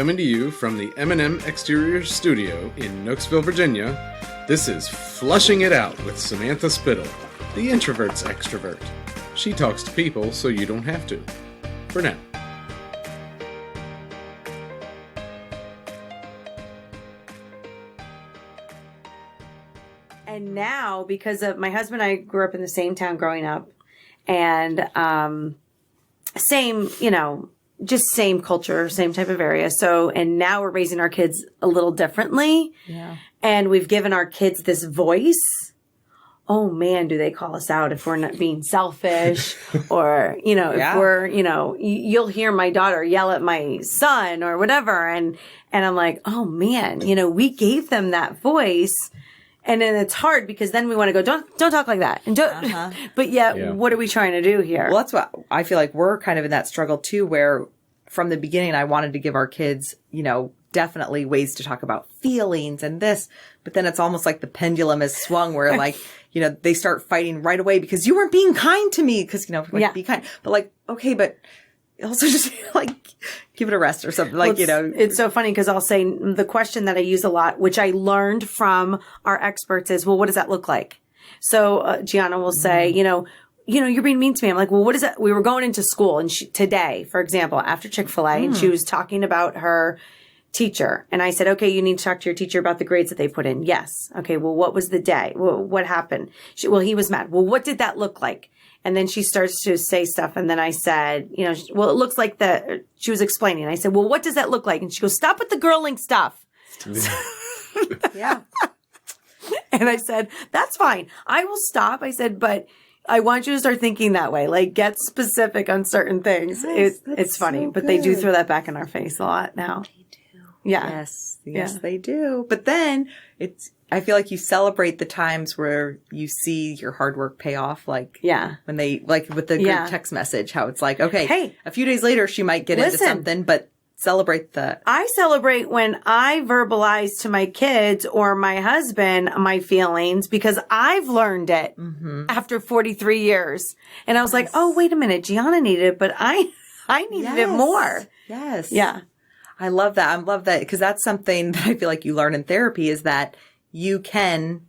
Coming to you from the M&M Exterior Studio in Nooksville, Virginia, this is Flushing It Out with Samantha Spittle, the introvert's extrovert. She talks to people so you don't have to. For now. And now, because of my husband and I grew up in the same town growing up, and same, just same culture, same type of area. So, and now we're raising our kids a little differently. Yeah. And we've given our kids this voice. Oh man, do they call us out if we're not being selfish or, if we're, you'll hear my daughter yell at my son or whatever. And I'm like, oh man, we gave them that voice. And then it's hard because then we want to go, don't talk like that. And don't, but yet, what are we trying to do here? Well, that's what I feel like we're kind of in that struggle too, where from the beginning, I wanted to give our kids, definitely ways to talk about feelings and this, but then it's almost like the pendulum is swung where like, they start fighting right away because you weren't being kind to me. Cause, be kind, but like, okay, but also just like give it a rest or something It's so funny because I'll say the question that I use a lot, which I learned from our experts is, well, what does that look like? So Gianna will say, you're being mean to me. I'm like, well, what is that? We were going into school and today, for example, after Chick-fil-A and she was talking about her teacher. And I said, okay, you need to talk to your teacher about the grades that they put in. Yes. Okay. Well, what was the day? Well, what happened? He was mad. Well, what did that look like? And then she starts to say stuff. And then I said, well, it looks like she was explaining. I said, well, what does that look like? And she goes, stop with the girling stuff. Yeah. And I said, that's fine. I will stop. I said, but I want you to start thinking that way. Like get specific on certain things. Yes, it's funny, so but they do throw that back in our face a lot now. They do. Yeah. Yes, they do. But then I feel like you celebrate the times where you see your hard work pay off. Like, when they, like with the group text message, how it's like, okay, hey, a few days later, she might get into something, but celebrate I celebrate when I verbalize to my kids or my husband my feelings because I've learned it after 43 years. And I was like, oh, wait a minute. Gianna needed it, but I needed it more. Yes. Yeah. I love that. I love that because that's something that I feel like you learn in therapy is that you can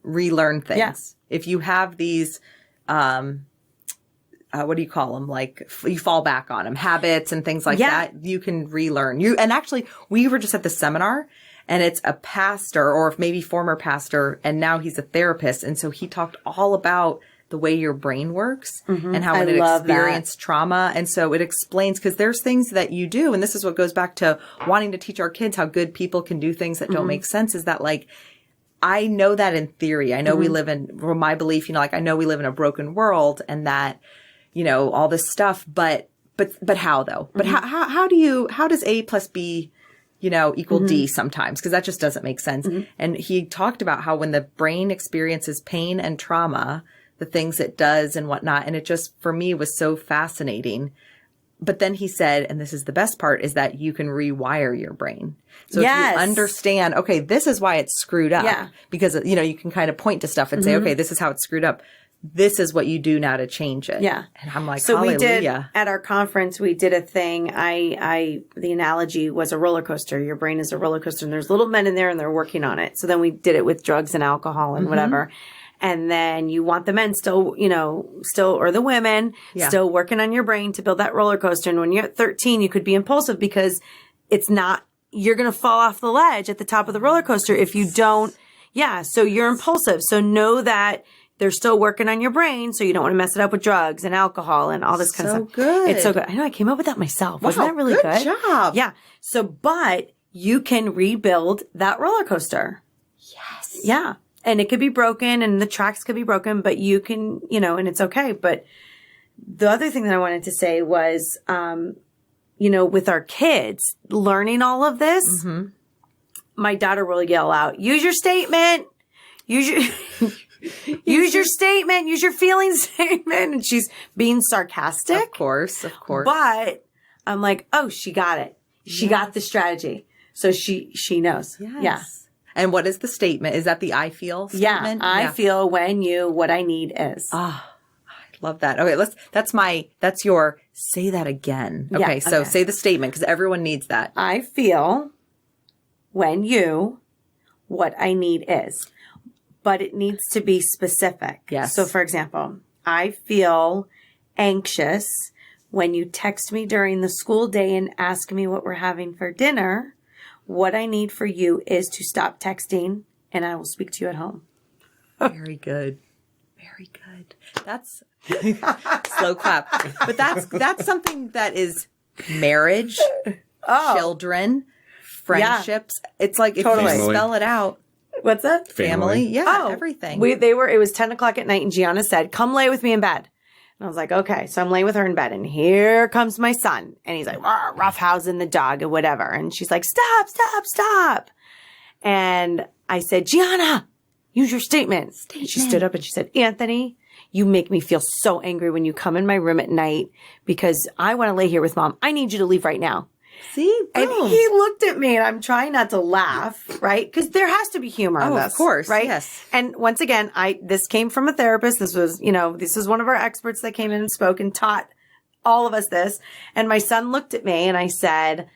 relearn things. Yeah. If you have these, what do you call them? Like you fall back on them, habits and things like that. You can relearn. And actually, we were just at the seminar and it's a pastor or maybe former pastor, and now he's a therapist. And so he talked all about the way your brain works and how when it experienced trauma. And so it explains, because there's things that you do, and this is what goes back to wanting to teach our kids how good people can do things that don't make sense, is that like, I know that in theory. I know we live in, my belief, I know we live in a broken world and that, all this stuff, but how though? But how does A plus B, equal D sometimes? Because that just doesn't make sense. And he talked about how when the brain experiences pain and trauma, the things it does and whatnot. And it just, for me, was so fascinating. But then he said, and this is the best part, is that you can rewire your brain. So if you understand, okay, this is why it's screwed up. Yeah. Because, you can kind of point to stuff and say, okay, this is how it's screwed up. This is what you do now to change it. Yeah. And I'm like, so hallelujah. We did, at our conference, we did a thing. The analogy was a roller coaster. Your brain is a roller coaster and there's little men in there and they're working on it. So then we did it with drugs and alcohol and whatever. And then you want the men still, or the women still working on your brain to build that roller coaster. And when you're at 13, you could be impulsive because you're going to fall off the ledge at the top of the roller coaster if you don't. Yeah. So you're impulsive. So know that they're still working on your brain. So you don't want to mess it up with drugs and alcohol and all this kind of stuff. Good. It's so good. I know I came up with that myself. Wasn't that really good? Good job. Yeah. So, but you can rebuild that roller coaster. Yes. Yeah. And it could be broken and the tracks could be broken, but you can, and it's okay. But the other thing that I wanted to say was, with our kids learning all of this, my daughter will yell out, use your statement, use your statement, use your feeling statement. And she's being sarcastic. Of course. But I'm like, oh, she got it. She got the strategy. So she knows. Yes. Yeah. And what is the statement? Is that the I feel statement? Yeah, I feel when what I need is. Ah, I Love that. Okay, that's your say that again. Yeah, Okay, so okay. say the statement because everyone needs that. I feel what I need is, but it needs to be specific. Yes. So for example, I feel anxious when you text me during the school day and ask me what we're having for dinner. What I need for you is to stop texting and I will speak to you at home. Very good. Very good. That's slow clap. But that's something that is marriage, children, friendships. It's like if Totally. you spell it out. What's that? Family. Yeah, everything. It was 10 o'clock at night and Gianna said, come lay with me in bed. And I was like, okay. So I'm laying with her in bed and here comes my son. And he's like, roughhousing the dog or whatever. And she's like, stop, stop, stop. And I said, Gianna, use your statement. She stood up and she said, Anthony, you make me feel so angry when you come in my room at night because I want to lay here with mom. I need you to leave right now. See? Boom. And he looked at me and I'm trying not to laugh, right? Because there has to be humor in this. Of course. Right? Yes. And once again, this came from a therapist. This was one of our experts that came in and spoke and taught all of us this. And my son looked at me and I said,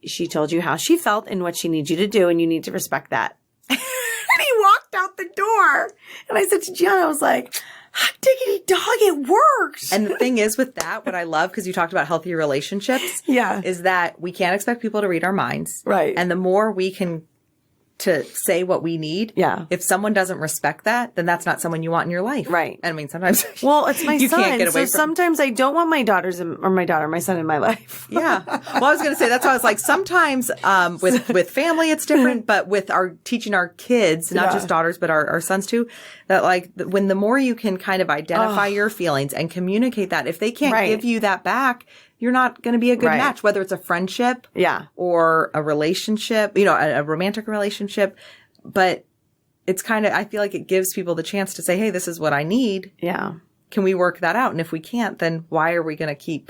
she told you how she felt and what she needs you to do, and you need to respect that. And he walked out the door. And I said to Gianna, I was like, hot diggity dog, it works. And the thing is with that, what I love, because you talked about healthy relationships, is that we can't expect people to read our minds. Right. And the more we can to say what we need, if someone doesn't respect that, then that's not someone you want in your life. Right. And I mean, sometimes well, it's my you son. can't get away so from. sometimes I don't want my my son in my life. Yeah. Well, I was going to say, that's why I was like, sometimes with family, it's different, but with teaching our kids, not just daughters, but our sons too, that like when the more you can kind of identify your feelings and communicate that, if they can't give you that back, you're not going to be a good match, whether it's a friendship or a relationship, a romantic relationship. But it's kind of, I feel like it gives people the chance to say, hey, this is what I need. Yeah. Can we work that out? And if we can't, then why are we going to keep,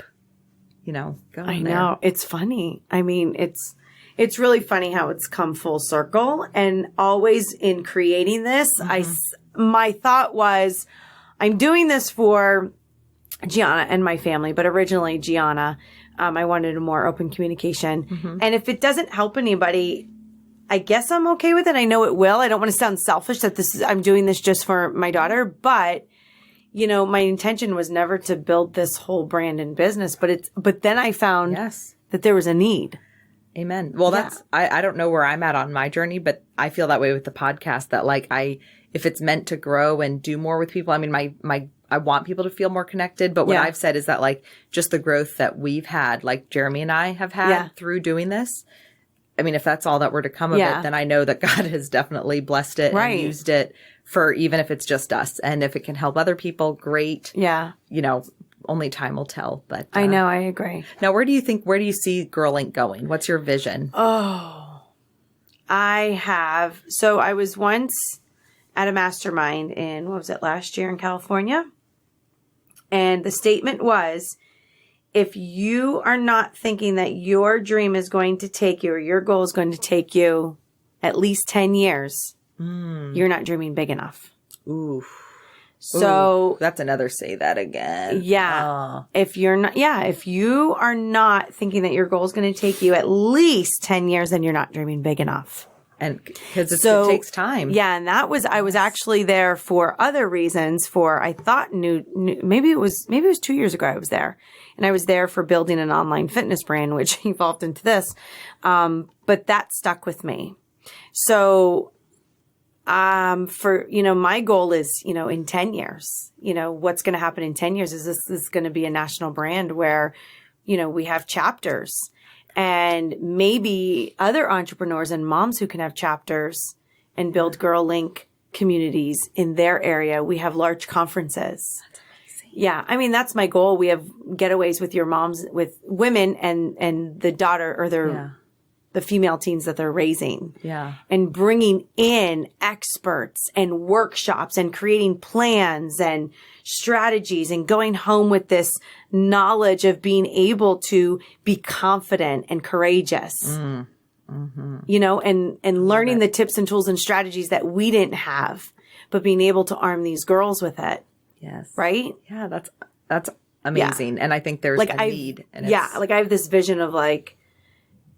going I know. It's funny. I mean, it's really funny how it's come full circle. And always in creating this, my thought was, I'm doing this for Gianna and my family, but originally Gianna, I wanted a more open communication. And if it doesn't help anybody, I guess I'm okay with it. I know it will. I don't want to sound selfish that I'm doing this just for my daughter, but my intention was never to build this whole brand and business, but then I found that there was a need. Amen. Well, I don't know where I'm at on my journey, but I feel that way with the podcast that like if it's meant to grow and do more with people, I mean, I want people to feel more connected, but what I've said is that like just the growth that we've had, like Jeremy and I have had through doing this. I mean, if that's all that were to come of it, then I know that God has definitely blessed it and used it for even if it's just us. And if it can help other people, great. Yeah. Only time will tell. But I know, I agree. Now, where do you see Girl Inc. going? What's your vision? Oh, so I was once at a mastermind in, last year in California. And the statement was, if you are not thinking that your dream is going to take you or your goal is going to take you at least 10 years, you're not dreaming big enough. Ooh. So that's another say that again. Yeah. If you are not thinking that your goal is going to take you at least 10 years, then you're not dreaming big enough. And because it takes time. Yeah. And I was actually there for other reasons maybe it was 2 years ago I was there. And I was there for building an online fitness brand, which evolved into this. But that stuck with me. So, my goal is, in 10 years, what's going to happen in 10 years is this is going to be a national brand where, we have chapters and maybe other entrepreneurs and moms who can have chapters and build Girl Link communities in their area. We have large conferences. Yeah. I mean, that's my goal. We have getaways with your moms, with women and the daughter or the female teens that they're raising. Yeah. And bringing in experts and workshops and creating plans and strategies and going home with this knowledge of being able to be confident and courageous. And learning the tips and tools and strategies that we didn't have, but being able to arm these girls with it. Yes. Right? Yeah, that's amazing. And I think there's Like a need. And like I have this vision of like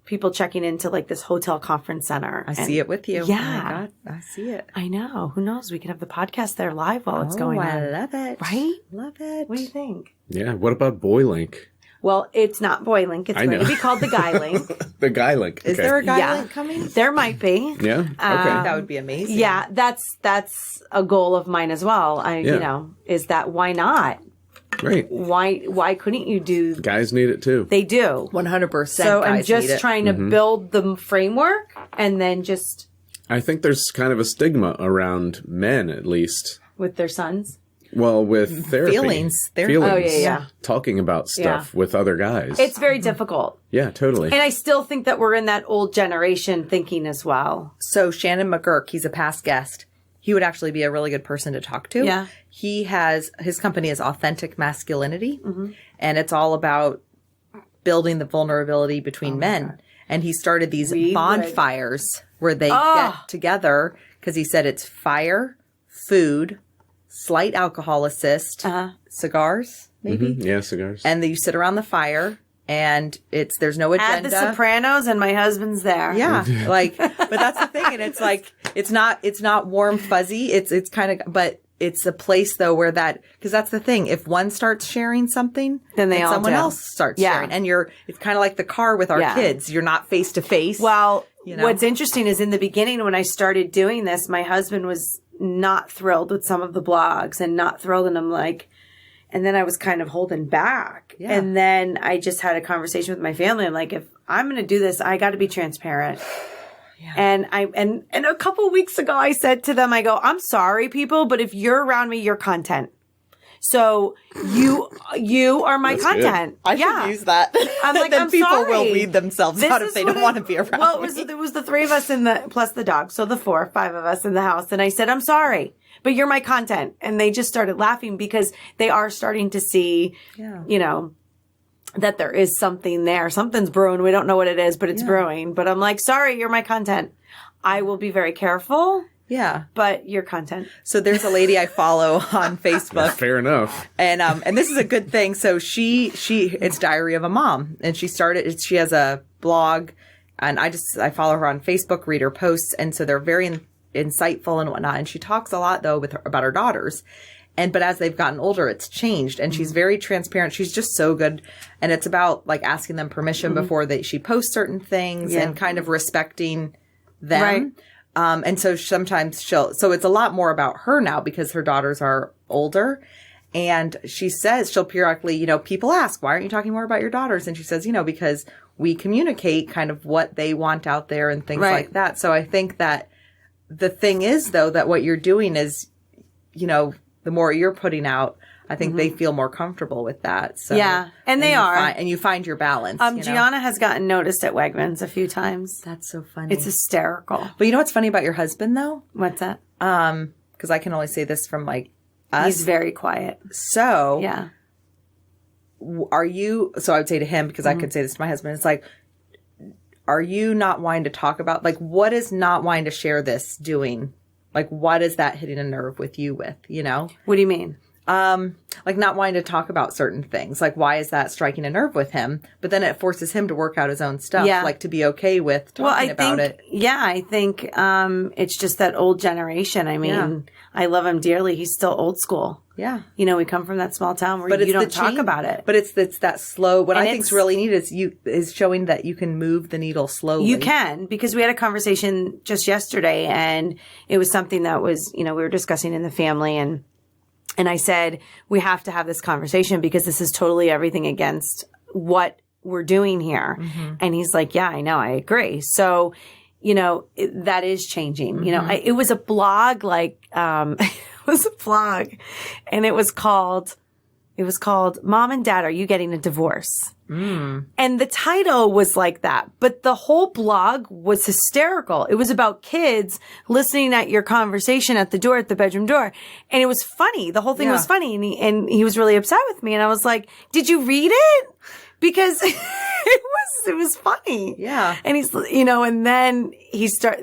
people checking into like this hotel conference center. I see it with you. Yeah. Oh my God, I see it. I know. Who knows? We could have the podcast there live while it's going on. I love it. Right? Love it. What do you think? Yeah. What about Boy Link? Well, it's not Boy Link. It's I going know. to be called the Guy Link. The Guy Link. Is Okay. there a guy Yeah. link coming? There might be. Yeah. Okay. That would be amazing. Yeah, that's a goal of mine as well. Is that why not? Great. Why couldn't you do? Guys need it too. They do. 100%. So I'm guys need just it. trying to build the framework and then just I think there's kind of a stigma around men, at least. with their sons. Well, with therapy. Feelings. Feelings. Oh, yeah. Talking about stuff with other guys. It's very difficult. Yeah, totally. And I still think that we're in that old generation thinking as well. So Shannon McGurk, he's a past guest. He would actually be a really good person to talk to. Yeah. His company is Authentic Masculinity, and it's all about building the vulnerability between men. And he started these bonfires where they get together because he said it's fire, food, slight alcohol assist, cigars, maybe. Yeah, cigars. And then you sit around the fire and there's no agenda. Add the Sopranos and my husband's there. Yeah, but that's the thing, and it's like it's not warm fuzzy. It's kind of, but it's a place though where because that's the thing. If one starts sharing something, Then they all someone do. else starts Yeah. sharing, and it's kind of like the car with our kids. You're not face to face. Well, You know? what's interesting is in the beginning when I started doing this, my husband was not thrilled with some of the blogs and not thrilled, and I'm like. And then I was kind of holding back. Yeah. And then I just had a conversation with my family. I'm like, if I'm going to do this, I got to be transparent. Yeah. And a couple of weeks ago, I said to them, I go, I'm sorry, people, but if you're around me, you're content. So you are my That's content. I should use that. I'm like, then I'm people sorry. will weed themselves This out if is they what don't want to be around Well, me. it was the three of us plus the dog. So the 5 of us in the house. And I said, I'm sorry, but you're my content. And they just started laughing because they are starting to see, that there is something there. Something's brewing. We don't know what it is, but it's brewing. But I'm like, sorry, you're my content. I will be very careful. Yeah. But your content. So there's a lady I follow on Facebook. Fair enough. And this is a good thing. So it's Diary of a Mom, and she has a blog, and I follow her on Facebook, read her posts. And so they're very insightful and whatnot. And she talks a lot though about her daughters. But as they've gotten older, it's changed, and she's very transparent. She's just so good. And it's about like asking them permission before she posts certain things and kind of respecting them. Right. And so sometimes so it's a lot more about her now because her daughters are older. And she says she'll periodically, people ask, why aren't you talking more about your daughters? And she says, because we communicate kind of what they want out there and things like that. So I think that the thing is, though, that what you're doing is, the more you're putting out, I think they feel more comfortable with that. So, Yeah, and they are. And you find your balance. Gianna has gotten noticed at Wegmans a few times. That's so funny. It's hysterical. But you know what's funny about your husband, though? What's that? Because I can only say this from like us. He's very quiet. So Yeah. are you, so I would say to him, because I could say this to my husband, it's like, are you not wanting to talk about, like, what is not wanting to share this doing? Like, what is that hitting a nerve with you with, What do you mean? like not wanting to talk about certain things. Like, why is that striking a nerve with him? But then it forces him to work out his own stuff, like to be okay with talking about it. Yeah, I think it's just that old generation. I mean, I love him dearly. He's still old school. Yeah. We come from that small town where you don't talk about it. But it's that slow. What I think's really neat is showing that you can move the needle slowly. You can, because we had a conversation just yesterday, and it was something that was, we were discussing in the family, and I said, we have to have this conversation because this is totally everything against what we're doing here. Mm-hmm. And he's like, yeah, I know. I agree. So, that is changing. Mm-hmm. It was a blog, it was a blog, and it was called Mom and Dad, Are You Getting a Divorce? Mm. And the title was like that, but the whole blog was hysterical. It was about kids listening at your conversation at the door, at the bedroom door. And it was funny. The whole thing was funny. And he was really upset with me. And I was like, did you read it? Because it was funny. Yeah. And he's, and then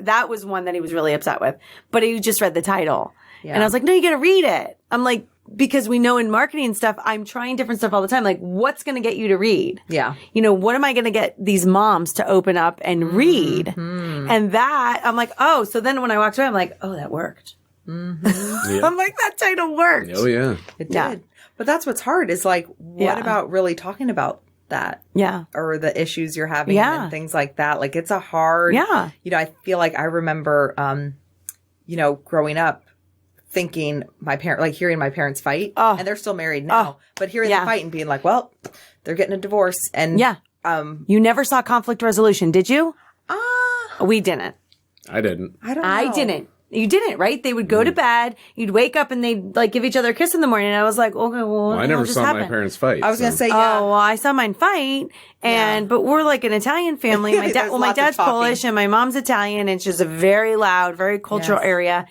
that was one that he was really upset with, but he just read the title. Yeah. And I was like, no, you got to read it. I'm like, because we know in marketing and stuff, I'm trying different stuff all the time. Like, what's going to get you to read? Yeah. You know, what am I going to get these moms to open up and read? And that, I'm like, oh, so then when I walked away, I'm like, oh, that worked. I'm like, that title worked. Oh, yeah. It did. But that's what's hard is like, what about really talking about that? Yeah. Or the issues you're having and things like that. Like, it's a hard, you know, I feel like I remember, you know, growing up thinking hearing my parents fight and they're still married now, but hearing them fight and being like, well, they're getting a divorce. And you never saw conflict resolution, did you? We didn't. I didn't. I don't know. I didn't. You didn't, right? They would go to bed, you'd wake up and they'd like give each other a kiss in the morning. And I was like, okay, well, I never saw my parents fight. I was going to say, oh, well, I saw mine fight, but we're like an Italian family. My dad, my dad's Polish and my mom's Italian, and it's just a very loud, very cultural area.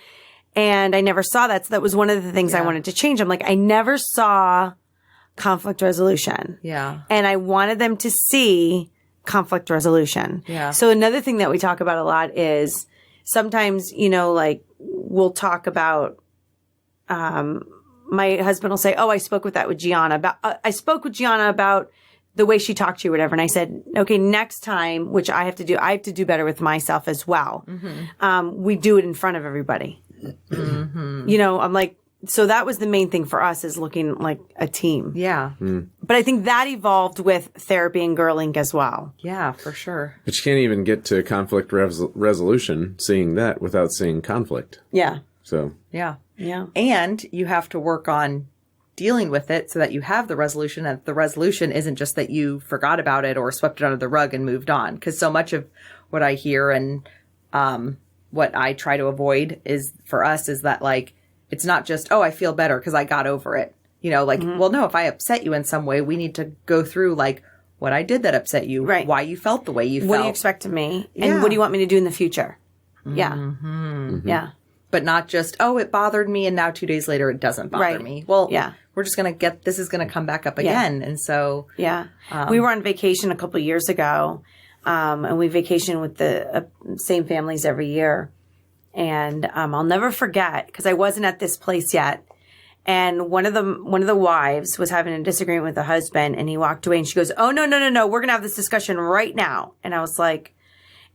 And I never saw that. So that was one of the things I wanted to change. I'm like, I never saw conflict resolution. Yeah. And I wanted them to see conflict resolution. Yeah. So another thing that we talk about a lot is sometimes, you know, like we'll talk about, my husband will say, oh, I spoke with Gianna about the way she talked to you or whatever. And I said, okay, next time, which I have to do better with myself as well. We do it in front of everybody. You know, I'm like, so that was the main thing for us is looking like a team. Yeah. But I think that evolved with therapy and Girl Inc. as well. Yeah, for sure. But you can't even get to conflict resolution seeing that without seeing conflict. Yeah. So. Yeah. Yeah. And you have to work on dealing with it so that you have the resolution, and the resolution isn't just that you forgot about it or swept it under the rug and moved on. Because so much of what I hear and what I try to avoid is for us is that like, it's not just, oh, I feel better because I got over it. You know, like, well, no, if I upset you in some way, we need to go through like what I did that upset you, right? Why you felt the way you felt. What do you expect of me? And what do you want me to do in the future? Yeah. Yeah. But not just, oh, it bothered me and now 2 days later it doesn't bother me. Well, we're just going to this is going to come back up again. And so. Yeah. We were on vacation a couple of years ago, and we vacation with the same families every year. And I'll never forget because I wasn't at this place yet. And one of the wives was having a disagreement with the husband, and he walked away. And she goes, "Oh no, we're gonna have this discussion right now." And I was like,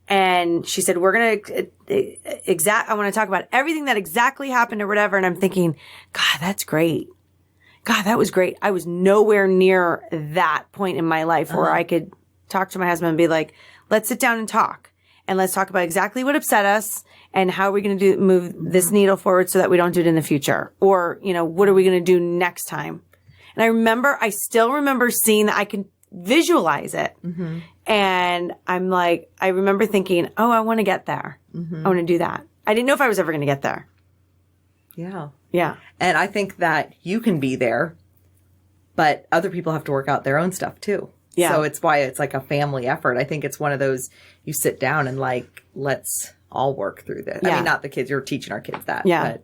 and she said, "We're gonna I want to talk about everything that exactly happened or whatever." And I'm thinking, God, that's great. God, that was great. I was nowhere near that point in my life where I could talk to my husband and be like, "Let's sit down and talk, and let's talk about exactly what upset us." And how are we going to move this needle forward so that we don't do it in the future? Or, you know, what are we going to do next time? And I still remember seeing that I can visualize it. And I'm like, I remember thinking, oh, I want to get there. I want to do that. I didn't know if I was ever going to get there. Yeah. Yeah. And I think that you can be there, but other people have to work out their own stuff too. Yeah. So it's why it's like a family effort. I think it's one of those, you sit down and like, let's all work through this. I mean, not the kids. You're teaching our kids that. Yeah.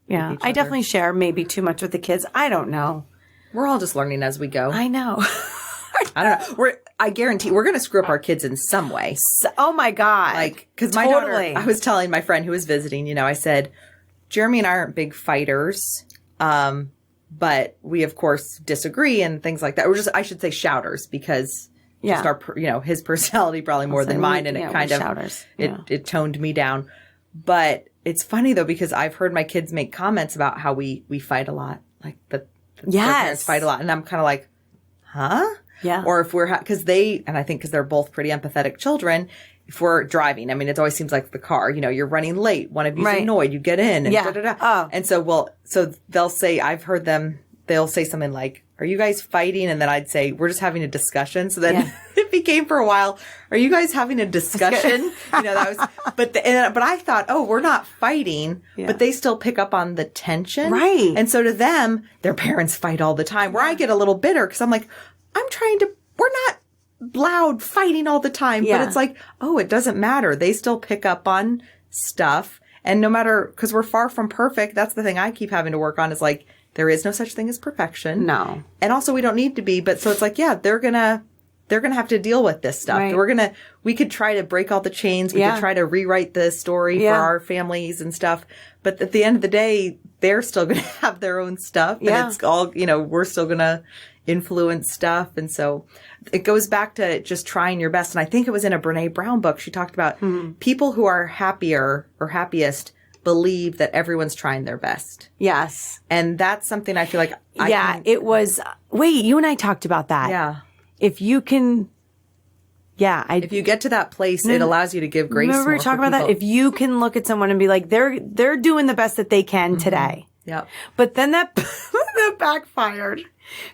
But I definitely share maybe too much with the kids. I don't know. We're all just learning as we go. I know. I don't know. I guarantee we're going to screw up our kids in some way. Oh my God. Like, because my daughter, I was telling my friend who was visiting, you know, I said, Jeremy and I aren't big fighters. But we of course disagree and things like that. We're just, I should say shouters because just our, you know, his personality probably more than mine, and it kind of shouters. It toned me down. But it's funny though because I've heard my kids make comments about how we fight a lot, like the parents fight a lot, and I'm kind of like, huh? Yeah. Or if we're because and I think because they're both pretty empathetic children. If we're driving, I mean, it always seems like the car. You know, you're running late. One of you's annoyed. You get in. And da-da-da. Oh. And so so they'll say, I've heard them. They'll say something like, "Are you guys fighting?" And then I'd say, "We're just having a discussion." So then it became for a while, "Are you guys having a discussion?" You know, that was. But I thought, oh, we're not fighting, but they still pick up on the tension, right? And so to them, their parents fight all the time. Where I get a little bitter because I'm like, we're not loud fighting all the time, but it's like, oh, it doesn't matter. They still pick up on stuff, and no matter because we're far from perfect. That's the thing I keep having to work on is like. There is no such thing as perfection. No. And also we don't need to be, but so it's like, they're gonna they're going to have to deal with this stuff. Right. We could try to break all the chains. We could try to rewrite the story for our families and stuff. But at the end of the day, they're still going to have their own stuff. And it's all, we're still going to influence stuff. And so it goes back to just trying your best. And I think it was in a Brene Brown book. She talked about people who are happier or happiest believe that everyone's trying their best. Yes. And that's something I feel like it was, wait, you and I talked about that. Yeah. If you can, if you get to that place, it allows you to give grace. Remember we talked about that? If you can look at someone and be like, they're doing the best that they can today. Yeah. But then that backfired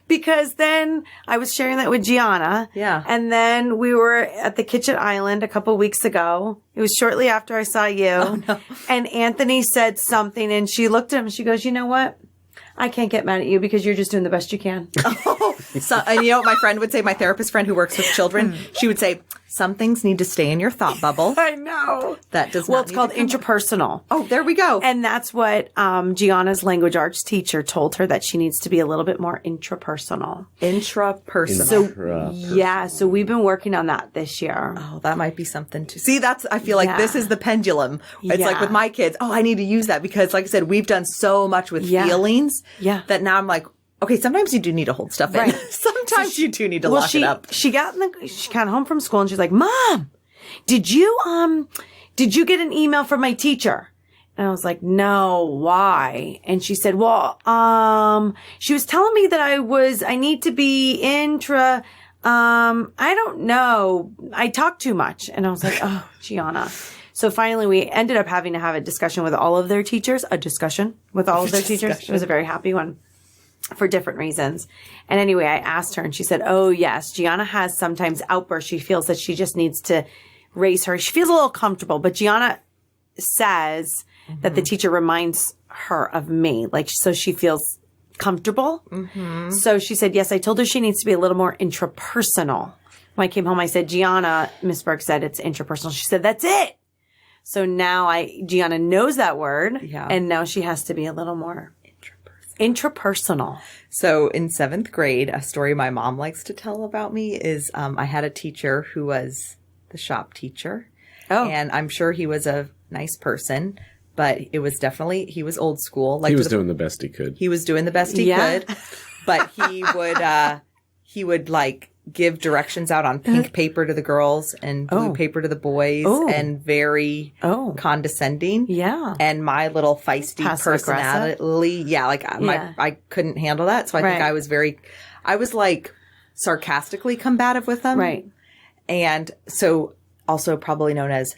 because then I was sharing that with Gianna. Yeah. And then we were at the Kitchen Island a couple weeks ago. It was shortly after I saw you. Oh, no. And Anthony said something and she looked at him and she goes, you know what? I can't get mad at you because you're just doing the best you can. And you know what my friend would say, my therapist friend who works with children, she would say, some things need to stay in your thought bubble. I know. That does not Well, it's called interpersonal. Oh, there we go. And that's what Gianna's language arts teacher told her, that she needs to be a little bit more intrapersonal. Intrapersonal. So we've been working on that this year. Oh, that might be something to see. I feel like this is the pendulum. It's like with my kids. Oh, I need to use that because like I said, we've done so much with feelings that now I'm like, okay, sometimes you do need to hold stuff in. Sometimes you do need to lock it up. She got home from school and she's like, Mom, did you get an email from my teacher? And I was like, no, why? And she said, well, she was telling me that I need to be I don't know. I talk too much. And I was like, oh, Gianna. So finally we ended up having to have a discussion with all of their teachers, It was a very happy one for different reasons. And anyway, I asked her and she said, oh yes, Gianna has sometimes outbursts. She feels that she just needs to raise her. She feels a little comfortable, but Gianna says that the teacher reminds her of me. So she feels comfortable. Mm-hmm. So she said, yes, I told her she needs to be a little more intrapersonal. When I came home, I said, Gianna, Miss Burke said it's intrapersonal. She said, that's it. So now Gianna knows that word and now she has to be a little more intrapersonal. So in 7th grade, a story my mom likes to tell about me is I had a teacher who was the shop teacher. Oh. And I'm sure he was a nice person, but it was definitely, he was old school. He was doing the best he could. He was doing the best he could. But he would like give directions out on pink paper to the girls and blue paper to the boys and very condescending. Yeah. And my little feisty personality. I couldn't handle that. So I think I was like sarcastically combative with them. Right. And so also probably known as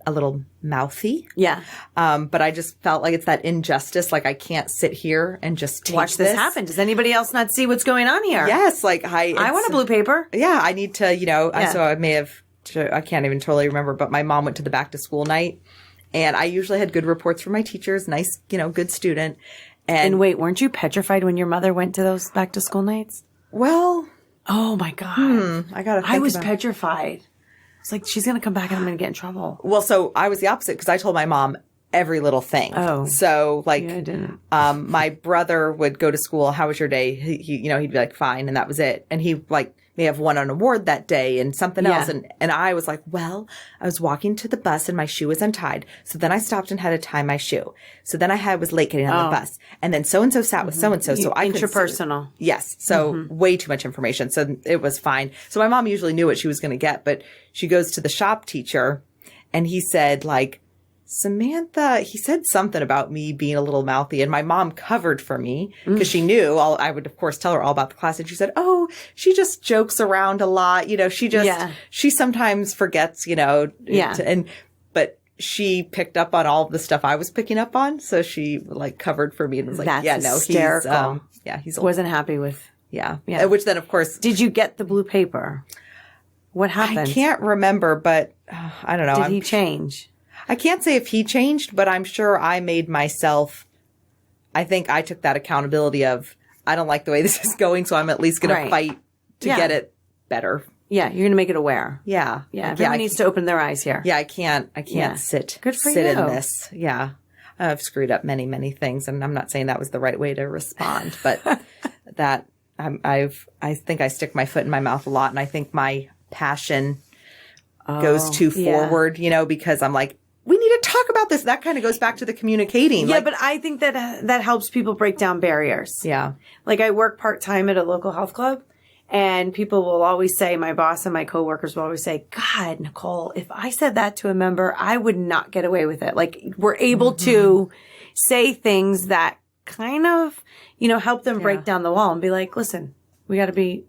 a little mouthy. Yeah. But I just felt like it's that injustice. Like I can't sit here and just watch this happen. Does anybody else not see what's going on here? Yes. Like I want a blue paper. Yeah. I need to, so I may have, I can't even totally remember, but my mom went to the back to school night and I usually had good reports from my teachers. Nice, good student. And wait, weren't you petrified when your mother went to those back to school nights? Well. Oh my God. I was petrified. It's like, she's going to come back and I'm going to get in trouble. Well, so I was the opposite because I told my mom every little thing. Oh. So like, I didn't. My brother would go to school. How was your day? He'd be like, fine. And that was it. And he may have won an award that day and something else. And I was like, well, I was walking to the bus and my shoe was untied. So then I stopped and had to tie my shoe. So then I was late getting on the bus. And then so-and-so sat with so-and-so. So I interpersonal. Yes. So way too much information. So it was fine. So my mom usually knew what she was going to get, but she goes to the shop teacher and he said like, Samantha, he said something about me being a little mouthy and my mom covered for me because she knew I would of course tell her all about the class. And she said, oh, she just jokes around a lot. She sometimes forgets, but she picked up on all the stuff I was picking up on. So she like covered for me and was like, hysterical. He's wasn't happy with. Yeah. Which then of course. Did you get the blue paper? What happened? I can't remember, but I don't know. Did he change? I can't say if he changed, but I'm sure I made myself, I think I took that accountability of, I don't like the way this is going, so I'm at least going to fight to get it better. Yeah, you're going to make it aware. Yeah. Yeah, everyone needs to open their eyes here. Yeah, I can't sit in this. Yeah. I've screwed up many, many things, and I'm not saying that was the right way to respond, but that I think I stick my foot in my mouth a lot, and I think my passion goes too forward, because I'm like, we need to talk about this. That kind of goes back to the communicating. Yeah, but I think that helps people break down barriers. Yeah. Like I work part-time at a local health club, and people will always say, my boss and my coworkers will always say, God, Nicole, if I said that to a member, I would not get away with it. Like we're able to say things that kind of, help them break down the wall and be like, listen, we got to be,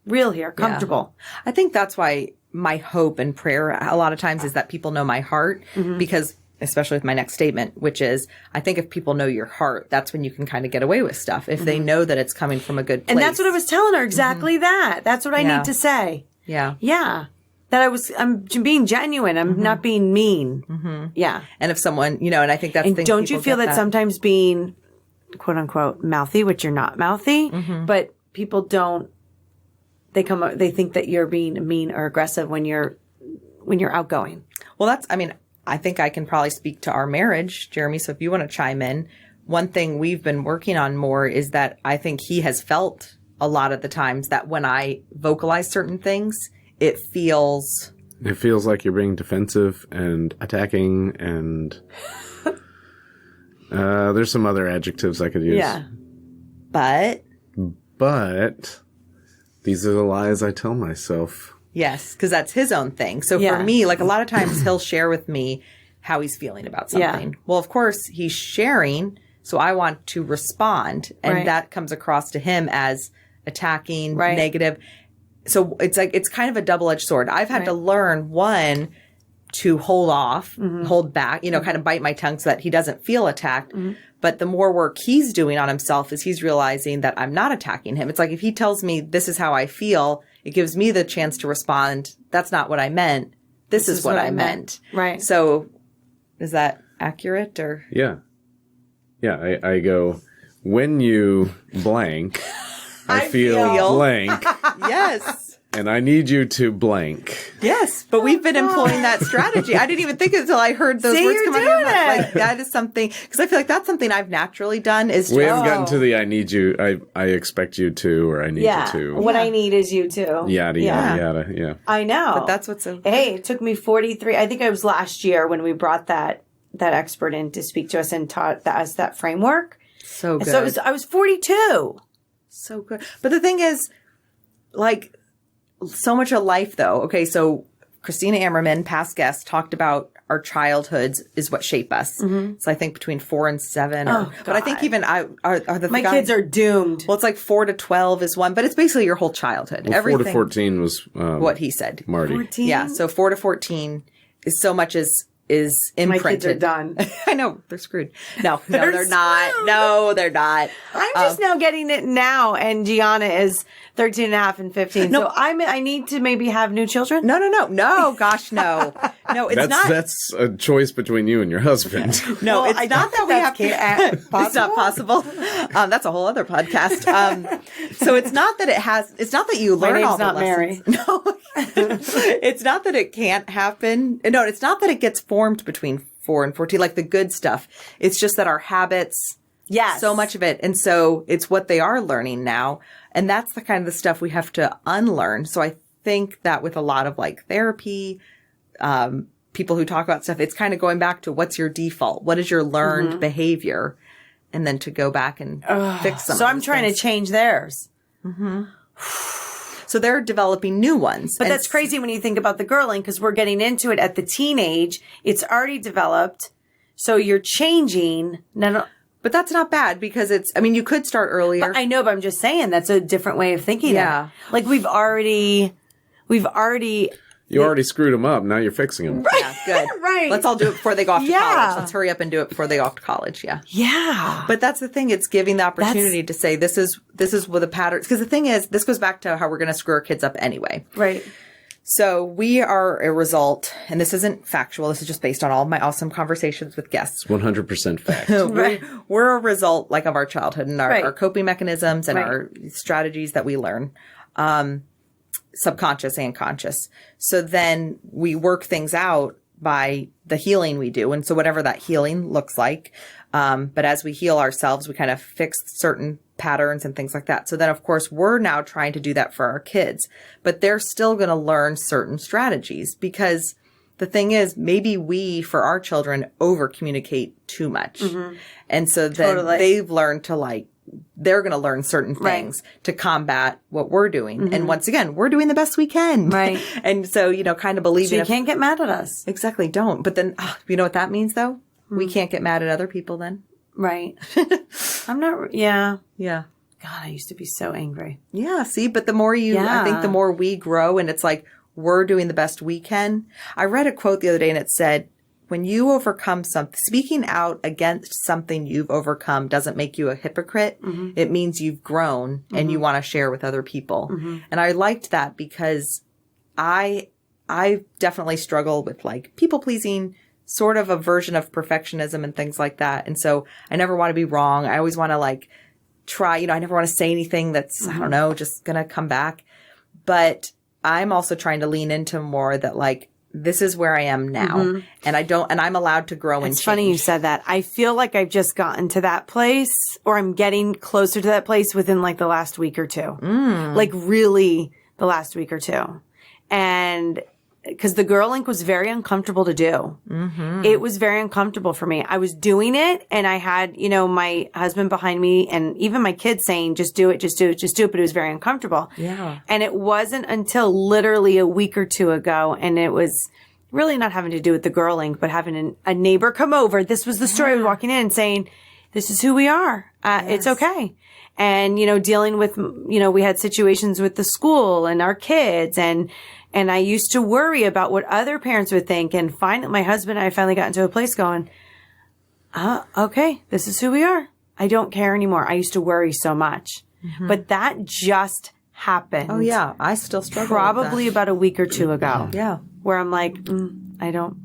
real here, comfortable. Yeah. I think that's why my hope and prayer a lot of times is that people know my heart, because especially with my next statement, which is, I think if people know your heart, that's when you can kind of get away with stuff. If they know that it's coming from a good place. And that's what I was telling her, exactly that. That's what I need to say. Yeah. Yeah. That I'm being genuine. I'm not being mean. Yeah. And if someone, and I think that's the thing. Don't you feel that sometimes being quote unquote mouthy, which you're not mouthy, but people don't, they think that you're being mean or aggressive when you're outgoing. Well, I think I can probably speak to our marriage, Jeremy. So if you want to chime in, one thing we've been working on more is that I think he has felt a lot of the times that when I vocalize certain things, it feels like you're being defensive and attacking, and there's some other adjectives I could use. Yeah. But these are the lies I tell myself. Yes, because that's his own thing. So for me, like a lot of times he'll share with me how he's feeling about something. Yeah. Well, of course, he's sharing, so I want to respond. And that comes across to him as attacking, negative. So it's like, it's kind of a double-edged sword. I've had to learn, one, to hold off, hold back, kind of bite my tongue so that he doesn't feel attacked. But the more work he's doing on himself is he's realizing that I'm not attacking him. It's like if he tells me this is how I feel, it gives me the chance to respond. That's not what I meant. This is what I meant. Right. So is that accurate or? Yeah. Yeah. I go, when you blank, I feel blank. Yes. And I need you to blank. Yes, but we've been employing that strategy. I didn't even think until I heard those words come out of your mouth. Like, that is something, because I feel like that's something I've naturally done. We haven't gotten to the I need you, I expect you to, or I need you to. What I need is you to. Yada, yada. Yeah. I know. But that's what's Hey, it took me 43. I think it was last year when we brought that expert in to speak to us and taught us that framework. So good. And so I was 42. So good. But the thing is, like, so much of life, though. Okay, so Christina Ammerman, past guest, talked about our childhoods is what shape us. So I think between 4 and 7. But I think even my kids are doomed. Well, it's like 4 to 12 is one, but it's basically your whole childhood. Well, 4 to 14 was what he said. Marty. 14? Yeah, so 4 to 14 is so much is imprinted. My kids are done. I know, they're screwed. No, they're not. No, they're not. I'm just now getting it now, and Gianna is 13 and a half and 15. No. So I need to maybe have new children? No, gosh, no. No, it's not. That's a choice between you and your husband. No, well, it's not that we have to. It's not possible. That's a whole other podcast. So it's not that it's not that you learn all the lessons. Mary. No, it's not that it can't happen. No, it's not that it gets formed between 4 and 14, like the good stuff. It's just that our habits, so much of it. And so it's what they are learning now. And that's the kind of the stuff we have to unlearn. So I think that with a lot of like therapy, people who talk about stuff, it's kind of going back to what's your default? What is your learned behavior? And then to go back and fix them. So I'm trying to change theirs. So they're developing new ones. But that's crazy when you think about the girling, because we're getting into it at the teenage. It's already developed. So you're changing. No. But that's not bad because you could start earlier. But I know, but I'm just saying that's a different way of thinking. Yeah. Like we've already. You already screwed them up. Now you're fixing them. Right. Yeah, good. Right. Let's all do it before they go off to college. Let's hurry up and do it before they go off to college. Yeah. Yeah. But that's the thing. It's giving the opportunity to say, this is what the patterns, because the thing is, this goes back to how we're going to screw our kids up anyway. Right. So we are a result, and this isn't factual. This is just based on all of my awesome conversations with guests. 100% fact. We're a result like of our childhood and our coping mechanisms and our strategies that we learn. Subconscious and conscious. So then we work things out by the healing we do. And so whatever that healing looks like. But as we heal ourselves, we kind of fix certain patterns and things like that. So then, of course, we're now trying to do that for our kids, but they're still going to learn certain strategies because the thing is, maybe we, for our children, over communicate too much. And so then they've learned to they're going to learn certain things to combat what we're doing. And once again, we're doing the best we can. Right. And so, kind of believing. So you can't get mad at us. Exactly. Don't. But then, you know what that means though? We can't get mad at other people then. Right. I'm not, yeah. Yeah. God, I used to be so angry. Yeah. See, but the more I think the more we grow and it's like, we're doing the best we can. I read a quote the other day and it said, when you overcome something, speaking out against something you've overcome doesn't make you a hypocrite. It means you've grown and you want to share with other people. And I liked that because I definitely struggle with people pleasing, sort of a version of perfectionism and things like that. And so I never want to be wrong. I always want to try, I never want to say anything that's, I don't know, just going to come back. But I'm also trying to lean into more that this is where I am now. And I'm allowed to grow and change. It's funny you said that. I feel like I've just gotten to that place or I'm getting closer to that place within the last week or two. Really the last week or two. And because the Girl Link was very uncomfortable to do. It was very uncomfortable for me. I was doing it and I had, my husband behind me and even my kids saying, just do it, just do it, just do it. But it was very uncomfortable. Yeah. And it wasn't until literally a week or two ago. And it was really not having to do with the Girl Link, but having a neighbor come over. This was the story. I was walking in and saying, this is who we are. It's okay. And, dealing with, we had situations with the school and our kids and I used to worry about what other parents would think. And finally, my husband and I finally got into a place going, okay, this is who we are. I don't care anymore. I used to worry so much, but that just happened. Oh yeah. I still struggle probably with that. about a week or two ago. Yeah. Where I'm like, I don't,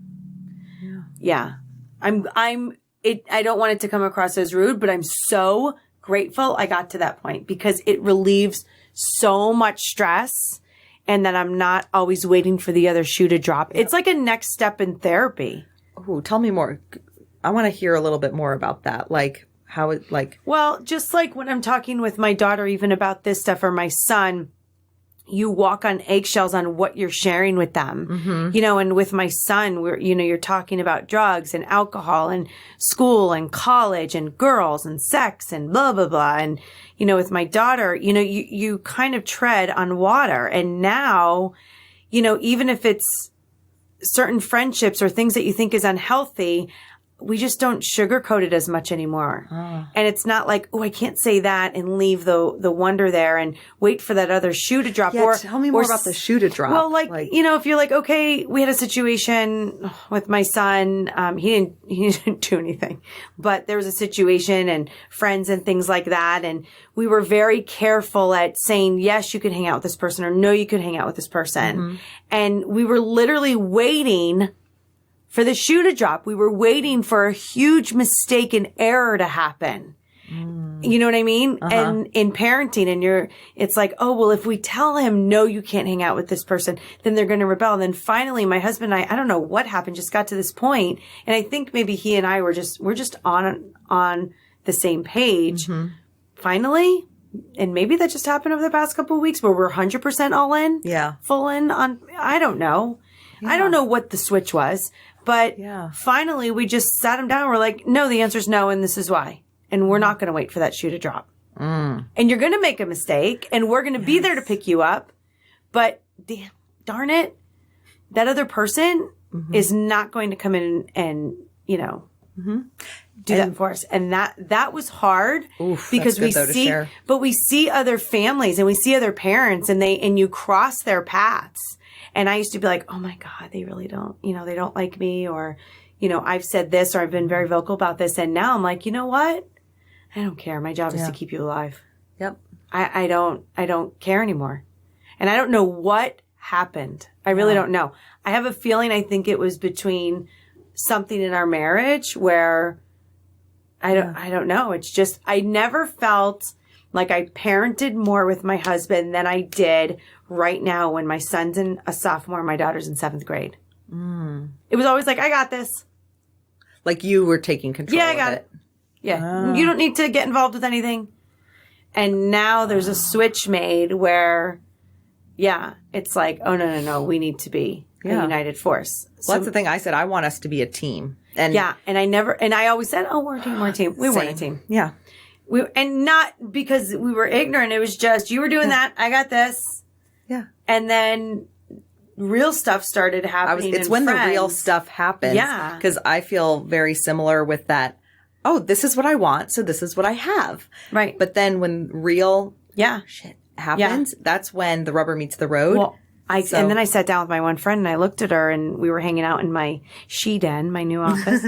yeah, I don't want it to come across as rude, but I'm so grateful I got to that point because it relieves so much stress. And that I'm not always waiting for the other shoe to drop. It's like a next step in therapy. Oh, tell me more. I want to hear a little bit more about that. How it Well, just when I'm talking with my daughter even about this stuff or my son, you walk on eggshells on what you're sharing with them. And with my son, you're talking about drugs and alcohol and school and college and girls and sex and blah, blah, blah. And, with my daughter, you kind of tread on water. And now, even if it's certain friendships or things that you think is unhealthy, we just don't sugarcoat it as much anymore. And it's not like, I can't say that and leave the wonder there and wait for that other shoe to drop. Yeah, tell me more about the shoe to drop. Well, if you're okay, we had a situation with my son. He didn't do anything, but there was a situation and friends and things like that. And we were very careful at saying, yes, you could hang out with this person or no, you could hang out with this person. And we were literally waiting for the shoe to drop. We were waiting for a huge mistake and error to happen. You know what I mean? And in parenting and it's like, if we tell him, no, you can't hang out with this person, then they're going to rebel. And then finally my husband and I don't know what happened, just got to this point. And I think maybe he and I we're just on the same page. Finally. And maybe that just happened over the past couple of weeks where we're 100% all in. Yeah. Full in on, I don't know. Yeah. I don't know what the switch was. But finally, we just sat him down. We're like, no, the answer's no, and this is why. And we're not going to wait for that shoe to drop. And you're going to make a mistake, and we're going to be there to pick you up. But darn it, that other person is not going to come in and do that for us. And that was hard because we see other families and we see other parents and you cross their paths. And I used to be like, oh my God, they really don't, they don't like me or, I've said this or I've been very vocal about this. And now I'm like, you know what? I don't care. My job is to keep you alive. Yep. I don't care anymore. And I don't know what happened. I really don't know. I have a feeling I think it was between something in our marriage where I don't know. It's just, I never felt like I parented more with my husband than I did right now when my son's a sophomore, my daughter's in 7th grade. It was always like, I got this. Like you were taking control I got of it. Yeah. You don't need to get involved with anything. And now there's a switch made where, it's like, oh, no. We need to be a united force. Well, that's the thing. I said, I want us to be a team. And and I always said, oh, we're a team. We weren't a team. Yeah. And not because we were ignorant. It was just, you were doing that. I got this. Yeah. And then real stuff started happening. It's when the real stuff happens. Yeah. Because I feel very similar with that. Oh, this is what I want. So this is what I have. Right. But then when real shit happens, that's when the rubber meets the road. Well, and then I sat down with my one friend and I looked at her and we were hanging out in my she-den, my new office.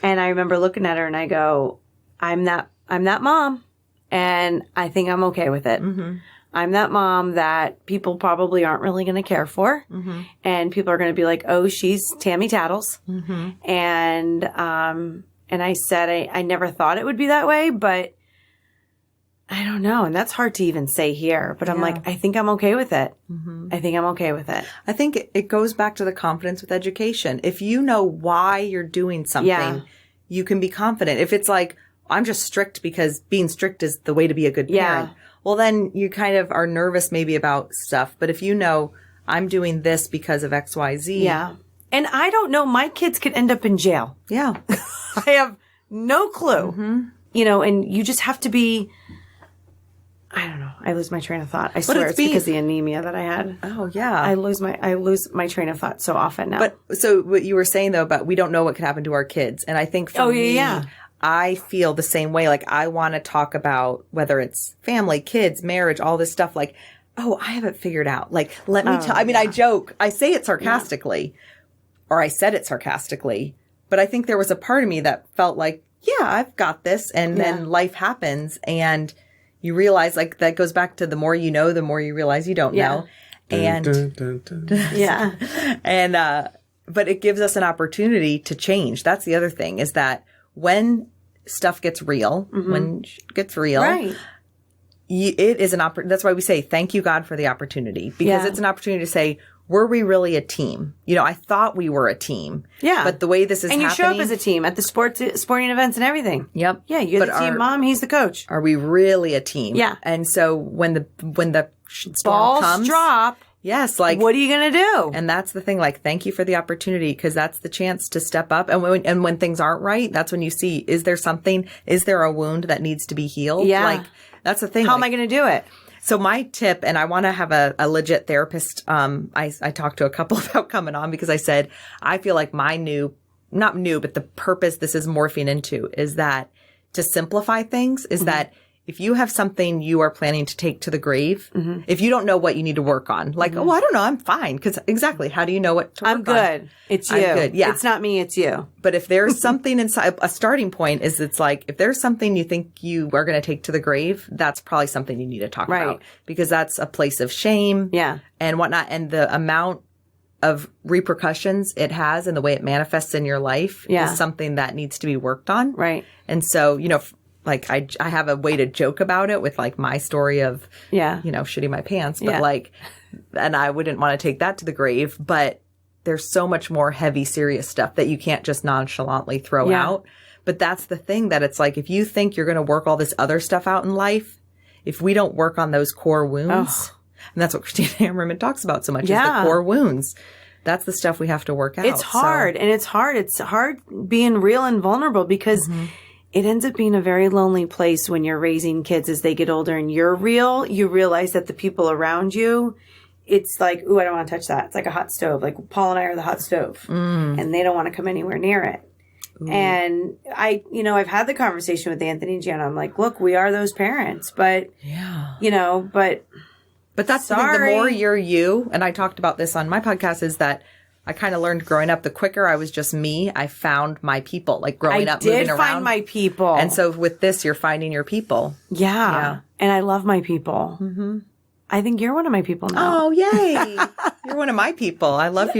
And I remember looking at her and I go, I'm that mom. And I think I'm okay with it. Mm-hmm. I'm that mom that people probably aren't really going to care for. Mm-hmm. And people are going to be like, oh, she's Tammy Tattles. Mm-hmm. And I said, I never thought it would be that way, but I don't know. And that's hard to even say here, but I'm like, I think I'm okay with it. Mm-hmm. I think I'm okay with it. I think it goes back to the confidence with education. If you know why you're doing something, you can be confident. If it's like, I'm just strict because being strict is the way to be a good parent. Well, then you kind of are nervous maybe about stuff. But if you know I'm doing this because of X, Y, Z. Yeah. And I don't know, my kids could end up in jail. Yeah. I have no clue. Mm-hmm. And you just have to be, I don't know. I lose my train of thought. I swear it's because of the anemia that I had. Oh, yeah. I lose my train of thought so often now. But so what you were saying though about we don't know what could happen to our kids. And I think for me, I feel the same way. Like I want to talk about whether it's family, kids, marriage, all this stuff. Like, oh, I haven't figured out. Like, let me tell. I mean, I joke. I say it sarcastically, or I said it sarcastically. But I think there was a part of me that felt like, yeah, I've got this. And then life happens, and you realize, like, that goes back to the more you know, the more you realize you don't know. And dun, dun, dun. and but it gives us an opportunity to change. That's the other thing, is that when stuff gets real, when shit gets real, it is an opportunity. That's why we say, thank you, God, for the opportunity, because it's an opportunity to say, were we really a team? I thought we were a team. Yeah. But the way this is happening. And you show up as a team at the sporting events and everything. Yep. Yeah, you're the team mom, he's the coach. Are we really a team? Yeah. And so when the storm balls comes, drop. Yes, like, what are you going to do? And that's the thing, like, thank you for the opportunity, because that's the chance to step up. And when things aren't right, that's when you see, is there a wound that needs to be healed? Yeah. Like, that's the thing. How am I going to do it? So my tip, and I want to have a legit therapist. I talked to a couple about coming on, because I said, I feel like my not new, but the purpose this is morphing into is that to simplify things is that if you have something you are planning to take to the grave, if you don't know what you need to work on, like, oh, I don't know, I'm fine. Because exactly, how do you know what to work on? I'm good. It's you. I'm good. Yeah. It's not me, it's you. But if there's something inside, a starting point is, it's like, if there's something you think you are going to take to the grave, that's probably something you need to talk about. Because that's a place of shame and whatnot. And the amount of repercussions it has and the way it manifests in your life is something that needs to be worked on. Right. And so, like I have a way to joke about it with like my story of, shitting my pants, but like, and I wouldn't want to take that to the grave, but there's so much more heavy, serious stuff that you can't just nonchalantly throw out. But that's the thing, that it's like, if you think you're going to work all this other stuff out in life, if we don't work on those core wounds, and that's what Christina Hammerman talks about so much, is the core wounds. That's the stuff we have to work out. It's hard. And it's hard. It's hard being real and vulnerable, because it ends up being a very lonely place when you're raising kids as they get older and you're real. You realize that the people around you, it's like, ooh, I don't want to touch that. It's like a hot stove. Like Paul and I are the hot stove, and they don't want to come anywhere near it. Ooh. And I've had the conversation with Anthony and Gianna. I'm like, look, we are those parents, but but that's the thing, the more you're you, and I talked about this on my podcast, is that I kind of learned growing up, the quicker I was just me, I found my people. Like growing up, moving around. I did find my people. And so with this, you're finding your people. Yeah. And I love my people. Mm-hmm. I think you're one of my people now. Oh, yay. You're one of my people. I love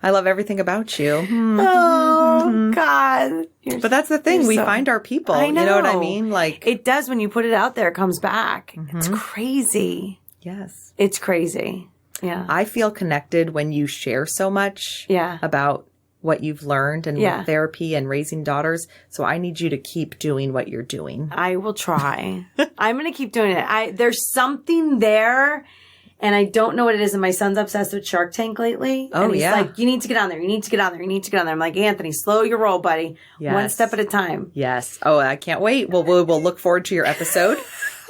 everything about you. Oh, God. But that's the thing. We find our people. I know. You know what I mean? Like, it does. When you put it out there, it comes back. It's crazy. Yes. It's crazy. Yeah. I feel connected when you share so much Yeah. about what you've learned and Yeah. with therapy and raising daughters. So I need you to keep doing what you're doing. I will try. I'm going to keep doing it. There's something there, and I don't know what it is. And my son's obsessed with Shark Tank lately. Oh, and he's yeah. like, you need to get on there. You need to get on there. You need to get on there. I'm like, Anthony, slow your roll, buddy. Yes. One step at a time. Yes. Oh, I can't wait. Well, we'll look forward to your episode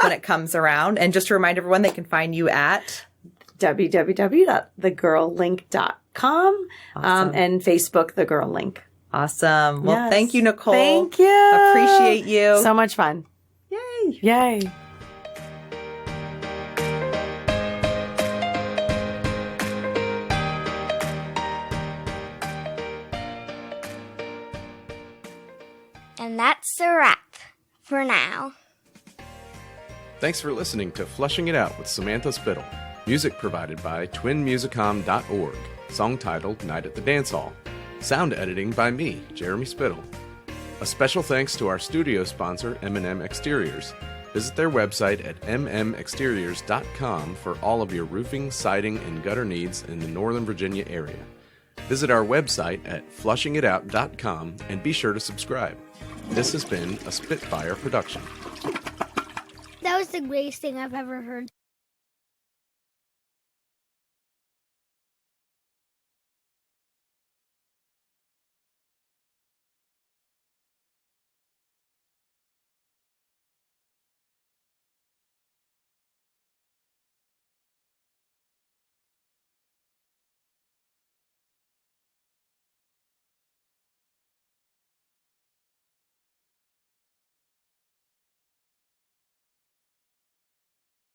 when it comes around. And just to remind everyone, they can find you at www.thegirllink.com and Facebook, The Girl Link. Awesome. Well, Yes. thank you, Nicole. Thank you. Appreciate you. So much fun. Yay. Yay. And that's a wrap for now. Thanks for listening to Flushing It Out with Samantha Spittle. Music provided by twinmusicom.org. Song titled Night at the Dance Hall. Sound editing by me, Jeremy Spittle. A special thanks to our studio sponsor, M&M Exteriors. Visit their website at mmexteriors.com for all of your roofing, siding, and gutter needs in the Northern Virginia area. Visit our website at flushingitout.com and be sure to subscribe. This has been a Spitfire production. That was the greatest thing I've ever heard.